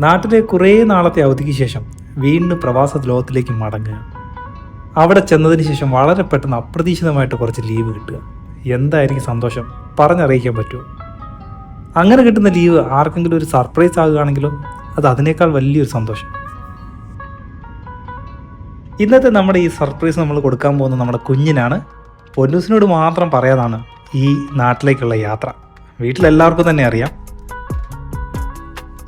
നാട്ടിലെ കുറേ നാളത്തെ അവധിക്ക് ശേഷം വീണ്ടും പ്രവാസ ലോകത്തിലേക്ക് മടങ്ങുക. അവിടെ ചെന്നതിന് ശേഷം വളരെ പെട്ടെന്ന് അപ്രതീക്ഷിതമായിട്ട് കുറച്ച് ലീവ് കിട്ടുക. എന്തായിരിക്കും സന്തോഷം പറഞ്ഞറിയിക്കാൻ പറ്റുമോ? അങ്ങനെ കിട്ടുന്ന ലീവ് ആർക്കെങ്കിലും ഒരു സർപ്രൈസ് ആകുകയാണെങ്കിലോ അത് അതിനേക്കാൾ വലിയൊരു സന്തോഷം. ഇന്നത്തെ നമ്മുടെ ഈ സർപ്രൈസ് നമ്മൾ കൊടുക്കാൻ പോകുന്നത് നമ്മുടെ കുഞ്ഞിനാണ്. പൊന്നൂസിനോട് മാത്രം പറയാതാണ് ഈ നാട്ടിലേക്കുള്ള യാത്ര. വീട്ടിലെല്ലാവർക്കും തന്നെ അറിയാം.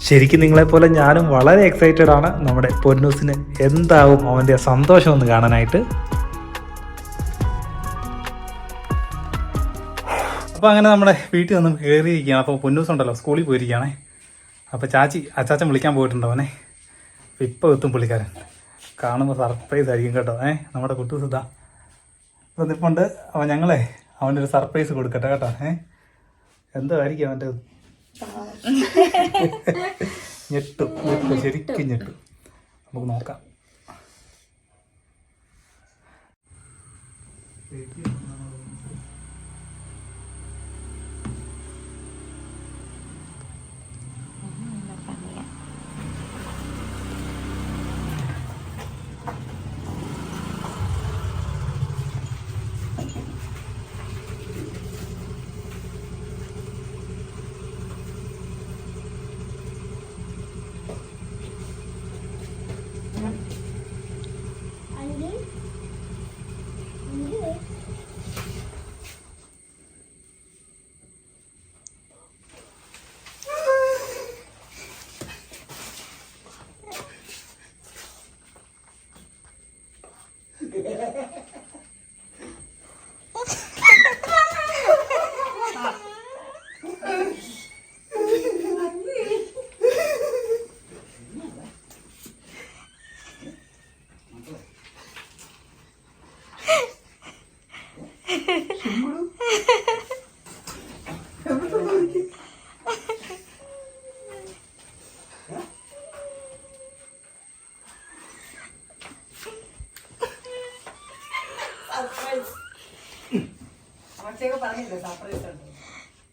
ശരിക്കും നിങ്ങളെപ്പോലെ ഞാനും വളരെ എക്സൈറ്റഡ് ആണ് നമ്മുടെ പൊന്നൂസിന് എന്താവും അവൻ്റെ സന്തോഷം ഒന്ന് കാണാനായിട്ട്. അപ്പോൾ അങ്ങനെ നമ്മുടെ വീട്ടിൽ നിന്ന് കയറിയിരിക്കുകയാണ്. അപ്പോൾ പൊന്നൂസ് ഉണ്ടല്ലോ സ്കൂളിൽ പോയിരിക്കുകയാണേ. അപ്പോൾ അച്ചാച്ചൻ വിളിക്കാൻ പോയിട്ടുണ്ടോ അവനെ. അപ്പോൾ ഇപ്പോൾ എത്തും പുള്ളിക്കാരൻ. കാണുമ്പോൾ സർപ്രൈസ് ആയിരിക്കും കേട്ടോ. നമ്മുടെ കുട്ടൂസ് ഇതാ അപ്പോൾ നിൽപ്പുണ്ട്. അപ്പോൾ ഞങ്ങളെ അവനൊരു സർപ്രൈസ് കൊടുക്കട്ടെ കേട്ടോ. എന്തോ ആയിരിക്കും അവൻ്റെ ഞെട്ടും ശരിക്കും ഞെട്ടും. നമുക്ക് നോക്കാം.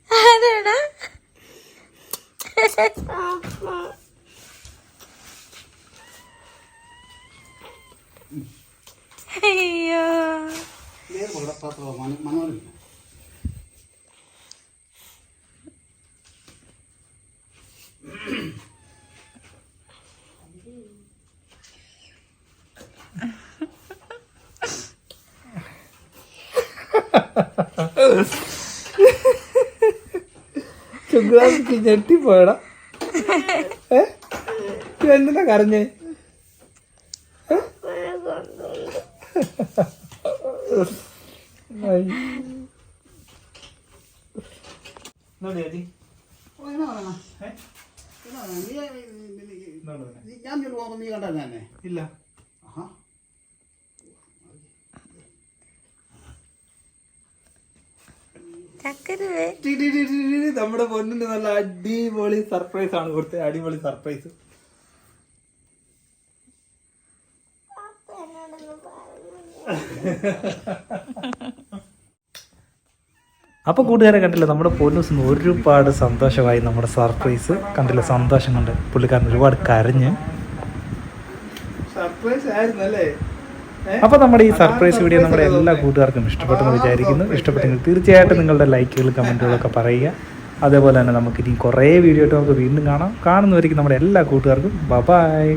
അതെടാ അയ്യോ ചുഗ്രാസിക്ക് ഞെട്ടിപ്പോയടാ. എന്തിനാ കരഞ്ഞേ? ഇല്ല നമ്മുടെ പൊന്നിന് നല്ല അടിപൊളി സർപ്രൈസ് ആണ് കൊടുത്തത്. അടിപൊളി സർപ്രൈസ്. അപ്പോൾ കൂട്ടുകാരെ കണ്ടില്ല, നമ്മുടെ പൊന്നൂസിന് ഒരുപാട് സന്തോഷമായി. നമ്മുടെ സർപ്രൈസ് കണ്ടില്ല, സന്തോഷം കൊണ്ട് പുള്ളിക്കാരൻ ഒരുപാട് കരഞ്ഞ്. സർപ്രൈസ് ആയിരുന്നു അല്ലേ? അപ്പോൾ നമ്മുടെ ഈ സർപ്രൈസ് വീഡിയോ നമ്മുടെ എല്ലാ കൂട്ടുകാർക്കും ഇഷ്ടപ്പെട്ടെന്ന് വിചാരിക്കുന്നു. ഇഷ്ടപ്പെട്ടെങ്കിൽ തീർച്ചയായിട്ടും നിങ്ങളുടെ ലൈക്കുകളും കമൻറ്റുകളൊക്കെ പറയുക. അതേപോലെ തന്നെ നമുക്ക് ഇനി കുറേ വീഡിയോ ആയിട്ട് നമുക്ക് വീണ്ടും കാണാം. കാണുന്നവരേക്കും നമ്മുടെ എല്ലാ കൂട്ടുകാർക്കും ബൈ.